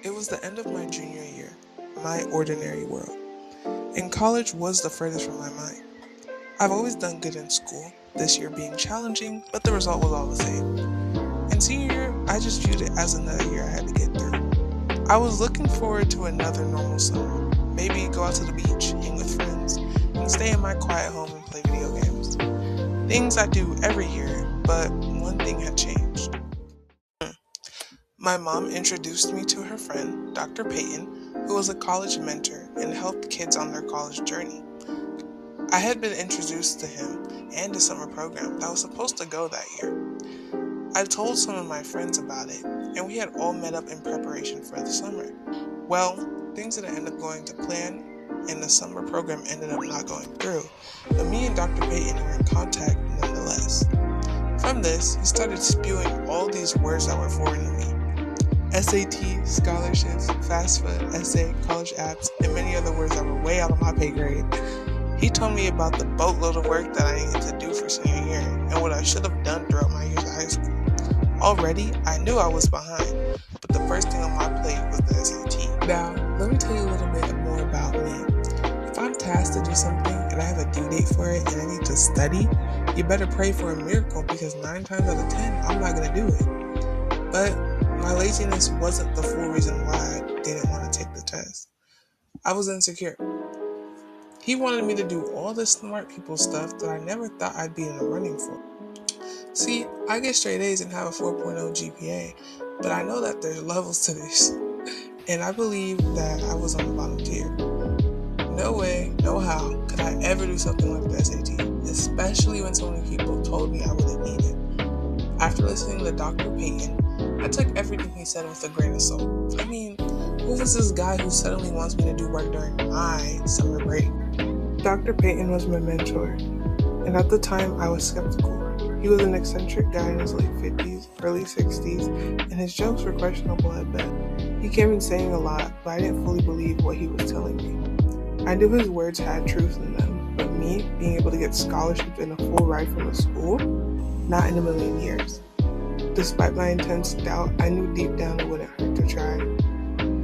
It was the end of my junior year, my ordinary world, and college was the furthest from my mind. I've always done good in school, this year being challenging, but the result was all the same. In senior year, I just viewed it as another year I had to get through. I was looking forward to another normal summer, maybe go out to the beach, hang with friends, and stay in my quiet home and play video games. Things I do every year, but one thing had changed. My mom introduced me to her friend, Dr. Peyton, who was a college mentor and helped kids on their college journey. I had been introduced to him and a summer program that was supposed to go that year. I told some of my friends about it, and we had all met up in preparation for the summer. Well, things didn't end up going to plan, and the summer program ended up not going through, but me and Dr. Peyton were in contact nonetheless. From this, he started spewing all these words that were foreign to me. SAT, scholarships, FAFSA, essay, college apps, and many other words that were way out of my pay grade. He told me about the boatload of work that I needed to do for senior year and what I should have done throughout my years of high school. Already, I knew I was behind, but the first thing on my plate was the SAT. Now, let me tell you a little bit more about me. If I'm tasked to do something and I have a due date for it and I need to study, you better pray for a miracle because 9 times out of 10, I'm not going to do it. But my laziness wasn't the full reason why I didn't want to take the test. I was insecure. He wanted me to do all this smart people stuff that I never thought I'd be in the running for. See, I get straight A's and have a 4.0 GPA, but I know that there's levels to this, and I believe that I was on the bottom tier. No way, no how could I ever do something like the SAT, especially when so many people told me I wouldn't need it. After listening to Dr. Peyton, I took everything he said with a grain of salt. I mean, who was this guy who suddenly wants me to do work during my summer break? Dr. Peyton was my mentor, and at the time I was skeptical. He was an eccentric guy in his late 50s, early 60s, and his jokes were questionable at best. He came in saying a lot, but I didn't fully believe what he was telling me. I knew his words had truth in them, but me, being able to get scholarships and a full ride from a school, not in a million years. Despite my intense doubt, I knew deep down it wouldn't hurt to try.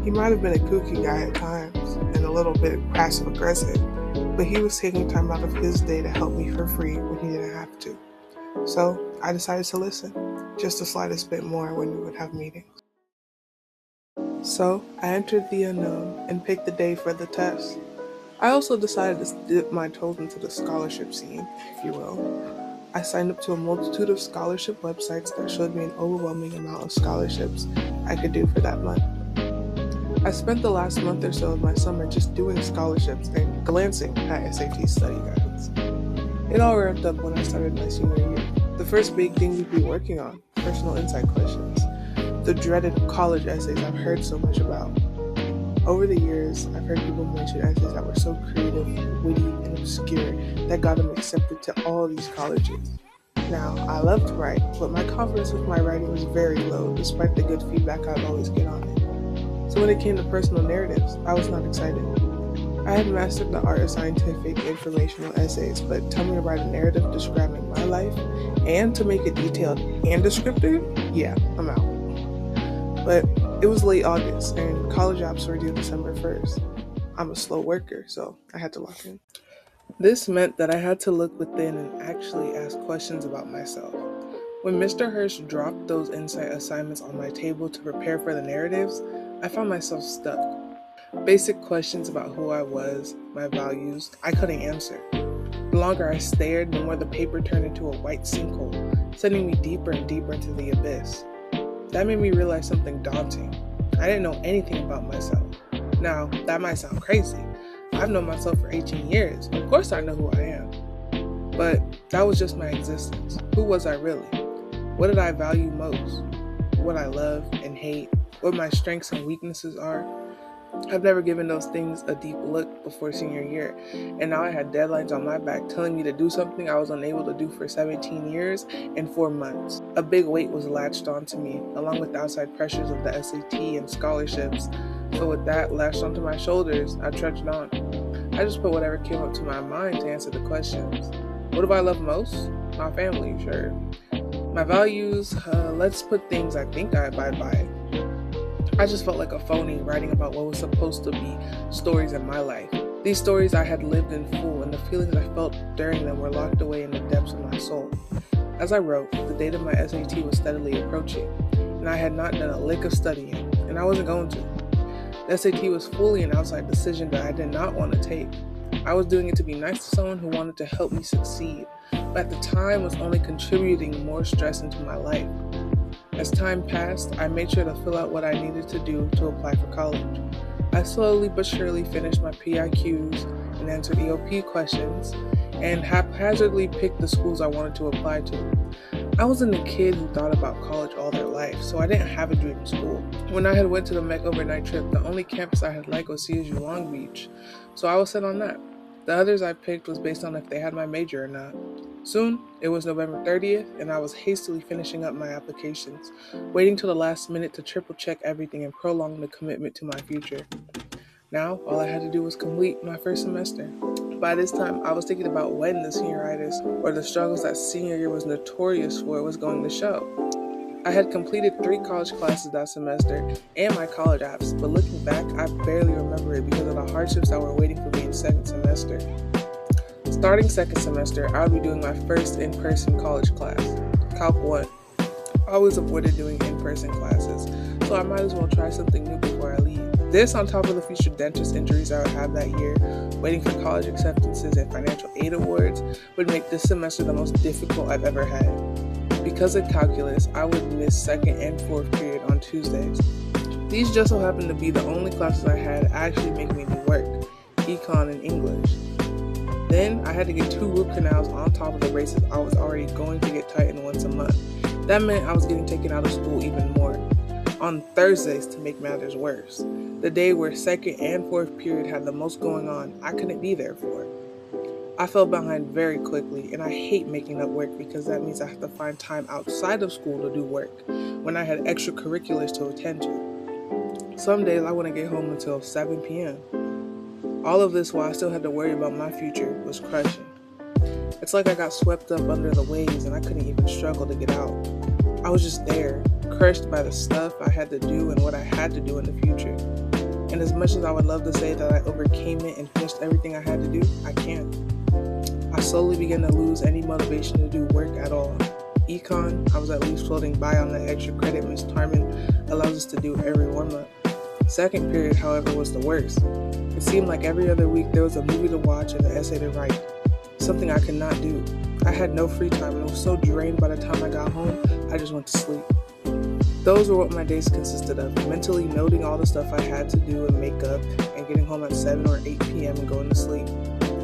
He might have been a kooky guy at times, and a little bit passive-aggressive, but he was taking time out of his day to help me for free when he didn't have to. So I decided to listen, just the slightest bit more when we would have meetings. So I entered the unknown and picked the day for the test. I also decided to dip my toes into the scholarship scene, if you will. I signed up to a multitude of scholarship websites that showed me an overwhelming amount of scholarships I could do for that month. I spent the last month or so of my summer just doing scholarships and glancing at SAT study guides. It all wrapped up when I started my senior year. The first big thing we'd be working on, personal insight questions. The dreaded college essays I've heard so much about. Over the years, I've heard people mention essays that were so creative, witty, and obscure that got them accepted to all these colleges. Now, I love to write, but my confidence with my writing was very low despite the good feedback I'd always get on it. So when it came to personal narratives, I was not excited. I had mastered the art of scientific informational essays, but tell me to write a narrative describing my life and to make it detailed and descriptive? Yeah, I'm out. But it was late August and college apps were due December 1st. I'm a slow worker, so I had to lock in. This meant that I had to look within and actually ask questions about myself. When Mr. Hirsch dropped those insight assignments on my table to prepare for the narratives, I found myself stuck. Basic questions about who I was, my values, I couldn't answer. The longer I stared, the more the paper turned into a white sinkhole, sending me deeper and deeper into the abyss. That made me realize something daunting. I didn't know anything about myself. Now, that might sound crazy. I've known myself for 18 years. Of course I know who I am. But that was just my existence. Who was I really? What did I value most? What I love and hate? What my strengths and weaknesses are? I've never given those things a deep look before senior year, and now I had deadlines on my back telling me to do something I was unable to do for 17 years and 4 months. A big weight was latched onto me, along with the outside pressures of the SAT and scholarships. So with that lashed onto my shoulders, I trudged on. I just put whatever came up to my mind to answer the questions. What do I love most? My family, sure. My values, let's put things I think I abide by. I just felt like a phony writing about what was supposed to be stories in my life. These stories I had lived in full, and the feelings I felt during them were locked away in the depths of my soul. As I wrote, the date of my SAT was steadily approaching, and I had not done a lick of studying, and I wasn't going to. The SAT was fully an outside decision that I did not want to take. I was doing it to be nice to someone who wanted to help me succeed, but at the time was only contributing more stress into my life. As time passed, I made sure to fill out what I needed to do to apply for college. I slowly but surely finished my PIQs and answered EOP questions, and haphazardly picked the schools I wanted to apply to. I wasn't a kid who thought about college all their life, so I didn't have a dream school. When I had went to the MEC overnight trip, the only campus I had liked was CSU Long Beach, so I was set on that. The others I picked was based on if they had my major or not. Soon, it was November 30th, and I was hastily finishing up my applications, waiting till the last minute to triple check everything and prolong the commitment to my future. Now, all I had to do was complete my first semester. By this time, I was thinking about when the senioritis, or the struggles that senior year was notorious for, was going to show. I had completed 3 college classes that semester and my college apps, but looking back, I barely remember it because of the hardships that were waiting for me in second semester. Starting second semester, I would be doing my first in-person college class, Calc 1. I always avoided doing in-person classes, so I might as well try something new before I leave. This, on top of the future dentist injuries I would have that year, waiting for college acceptances and financial aid awards, would make this semester the most difficult I've ever had. Because of calculus, I would miss second and fourth period on Tuesdays. These just so happened to be the only classes I had actually making me do work, econ and English. Then I had to get 2 root canals on top of the braces I was already going to get tightened once a month. That meant I was getting taken out of school even more, on Thursdays to make matters worse. The day where second and fourth period had the most going on, I couldn't be there for. I fell behind very quickly, and I hate making up work because that means I have to find time outside of school to do work when I had extracurriculars to attend to. Some days I wouldn't get home until 7 p.m. All of this while I still had to worry about my future was crushing. It's like I got swept up under the waves and I couldn't even struggle to get out. I was just there, crushed by the stuff I had to do and what I had to do in the future. And as much as I would love to say that I overcame it and finished everything I had to do, I can't. I slowly began to lose any motivation to do work at all. Econ, I was at least floating by on the extra credit Ms. Tarman allows us to do every warm-up. Second period, however, was the worst. It seemed like every other week there was a movie to watch and an essay to write, something I could not do. I had no free time and was so drained by the time I got home, I just went to sleep. Those were what my days consisted of, mentally noting all the stuff I had to do and make up, and getting home at 7 or 8 p.m. and going to sleep.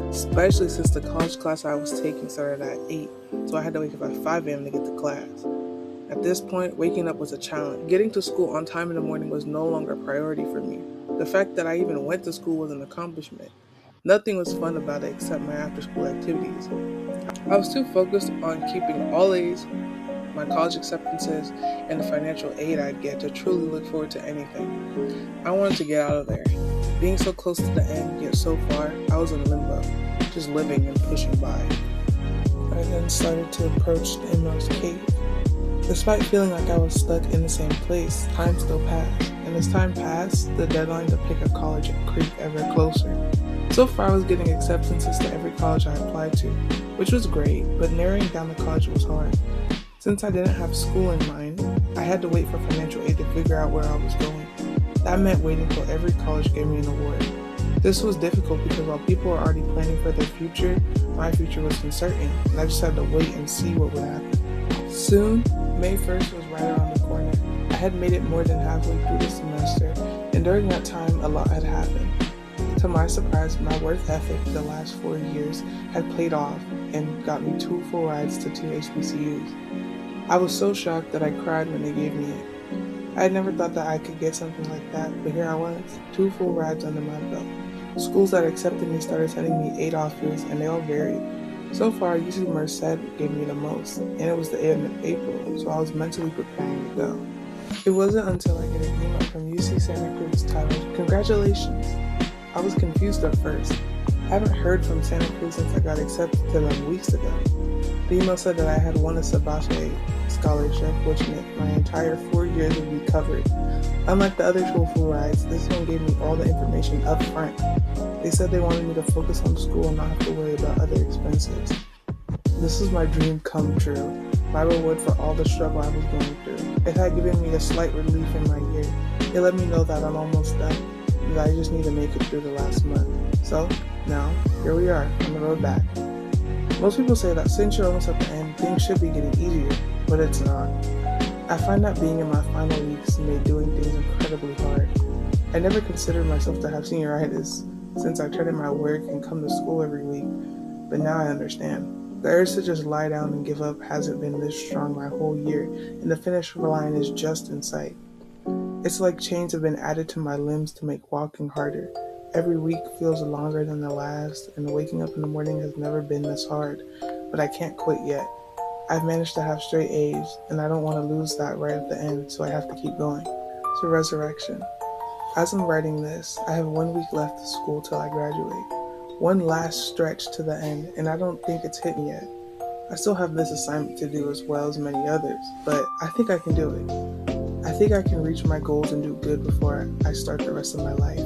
Especially since the college class I was taking started at 8, so I had to wake up at 5 a.m. to get to class. At this point, waking up was a challenge. Getting to school on time in the morning was no longer a priority for me. The fact that I even went to school was an accomplishment. Nothing was fun about it except my after-school activities. I was too focused on keeping all A's, my college acceptances, and the financial aid I'd get to truly look forward to anything. I wanted to get out of there. Being so close to the end, yet so far, I was in limbo, just living and pushing by. I then started to approach the inmost cave. Despite feeling like I was stuck in the same place, time still passed. And as time passed, the deadline to pick a college creeped ever closer. So far, I was getting acceptances to every college I applied to, which was great, but narrowing down the college was hard. Since I didn't have school in mind, I had to wait for financial aid to figure out where I was going. That meant waiting till every college gave me an award. This was difficult because while people were already planning for their future, my future was uncertain, and I just had to wait and see what would happen. Soon, May 1st was right around the corner. I had made it more than halfway through the semester, and during that time, a lot had happened. To my surprise, my work ethic the last 4 years had paid off and got me 2 full rides to 2 HBCUs. I was so shocked that I cried when they gave me it. I had never thought that I could get something like that, but here I was, 2 full rides under my belt. Schools that accepted me started sending me 8 offers, and they all varied. So far, UC Merced gave me the most, and it was the end of April, so I was mentally preparing to go. It wasn't until I get an email from UC Santa Cruz titled, "Congratulations." I was confused at first. I haven't heard from Santa Cruz since I got accepted to them weeks ago. The email said that I had won a Sabache scholarship, which meant my entire 4 years would be covered. Unlike the other school rides, this one gave me all the information up front. They said they wanted me to focus on school and not have to worry about other expenses. This is my dream come true, my reward for all the struggle I was going through. It had given me a slight relief in my year. It let me know that I'm almost done, and that I just need to make it through the last month. So, now, here we are, on the road back. Most people say that since you're almost at the end, things should be getting easier, but it's not. I find that being in my final weeks made doing things incredibly hard. I never considered myself to have senioritis, since I turn in my work and come to school every week, but now I understand. The urge to just lie down and give up hasn't been this strong my whole year, and the finish line is just in sight. It's like chains have been added to my limbs to make walking harder. Every week feels longer than the last, and waking up in the morning has never been this hard, but I can't quit yet. I've managed to have straight A's, and I don't want to lose that right at the end, so I have to keep going. So resurrection. As I'm writing this, I have 1 week left of school till I graduate. One last stretch to the end, and I don't think it's hit me yet. I still have this assignment to do as well as many others, but I think I can do it. I think I can reach my goals and do good before I start the rest of my life.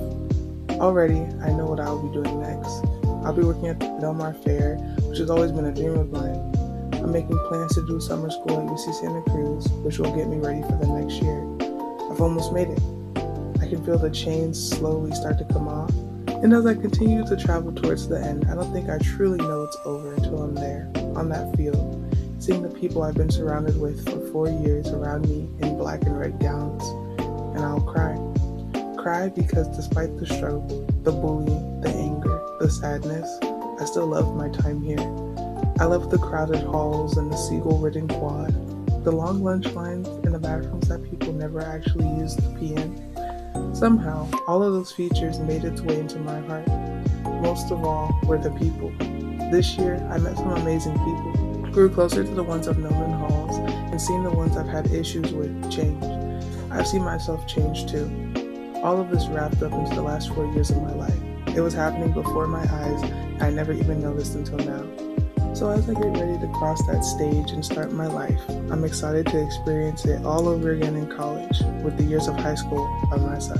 Already, I know what I'll be doing next. I'll be working at the Del Mar Fair, which has always been a dream of mine. I'm making plans to do summer school at UC Santa Cruz, which will get me ready for the next year. I've almost made it. I can feel the chains slowly start to come off. And as I continue to travel towards the end, I don't think I truly know it's over until I'm there, on that field, seeing the people I've been surrounded with for 4 years around me in black and red gowns, and I'll cry. Cry because despite the struggle, the bullying, the anger, the sadness, I still love my time here. I love the crowded halls and the seagull-ridden quad, the long lunch lines and the bathrooms that people never actually use to pee in. Somehow, all of those features made its way into my heart. Most of all were the people. This year, I met some amazing people, grew closer to the ones I've known in halls, and seen the ones I've had issues with change. I've seen myself change too. All of this wrapped up into the last 4 years of my life. It was happening before my eyes, and I never even noticed until now. So as I get ready to cross that stage and start my life, I'm excited to experience it all over again in college, with the years of high school by my side.